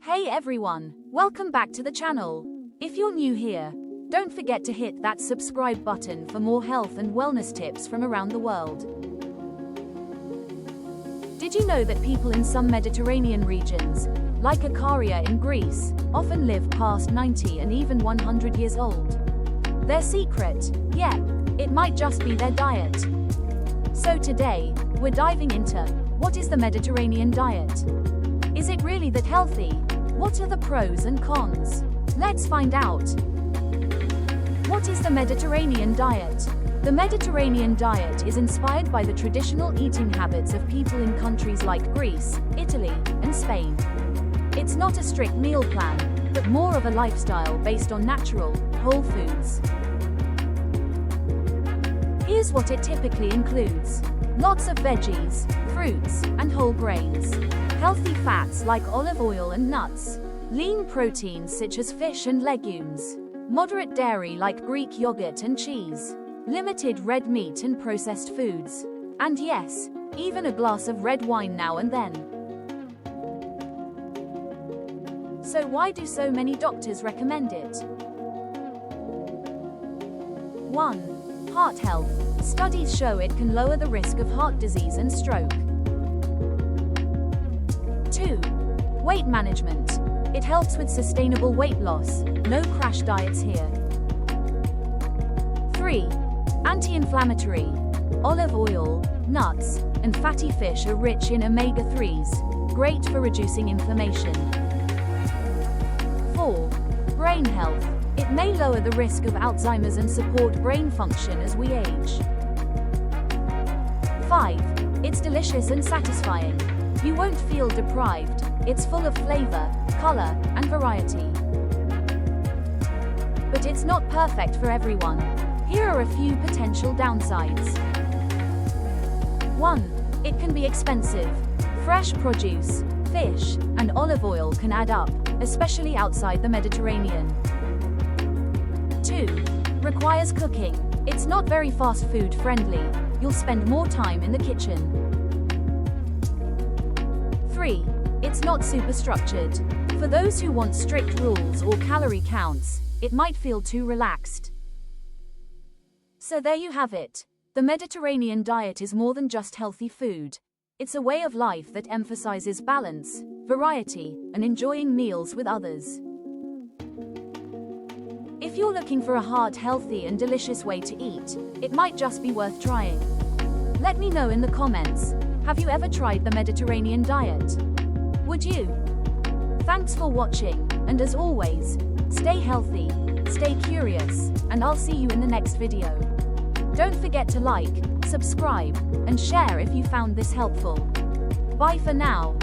Hey everyone, welcome back to the channel. If you're new here, don't forget to hit that subscribe button for more health and wellness tips from around the world. Did you know that people in some Mediterranean regions, like Icaria in Greece, often live past 90 and even 100 years old? Their secret? Yeah, it might just be their diet. So today, we're diving into, what is the Mediterranean diet? Is it really that healthy? What are the pros and cons? Let's find out. What is the Mediterranean diet? The Mediterranean diet is inspired by the traditional eating habits of people in countries like Greece, Italy, and Spain. It's not a strict meal plan, but more of a lifestyle based on natural, whole foods. Here's what it typically includes. Lots of veggies, fruits, and whole grains. Healthy fats like olive oil and nuts. Lean proteins such as fish and legumes. Moderate dairy like Greek yogurt and cheese. Limited red meat and processed foods. And yes, even a glass of red wine now and then. So why do so many doctors recommend it? 1. Heart health. Studies show it can lower the risk of heart disease and stroke. 2. Weight management. It helps with sustainable weight loss, no crash diets here. 3. Anti-inflammatory. Olive oil, nuts, and fatty fish are rich in omega-3s, great for reducing inflammation. 4. Brain health. It may lower the risk of Alzheimer's and support brain function as we age. 5. It's delicious and satisfying. You won't feel deprived. It's full of flavor, color, and variety. But it's not perfect for everyone. Here are a few potential downsides. 1. It can be expensive. Fresh produce, fish, and olive oil can add up, especially outside the Mediterranean. 2. Requires cooking. It's not very fast food friendly. You'll spend more time in the kitchen. 3. It's not super structured. For those who want strict rules or calorie counts, it might feel too relaxed. So there you have it. The Mediterranean diet is more than just healthy food. It's a way of life that emphasizes balance, variety, and enjoying meals with others. If you're looking for a heart-healthy and delicious way to eat, it might just be worth trying. Let me know in the comments, have you ever tried the Mediterranean diet? Would you? Thanks for watching, and as always, stay healthy, stay curious, and I'll see you in the next video. Don't forget to like, subscribe, and share if you found this helpful. Bye for now.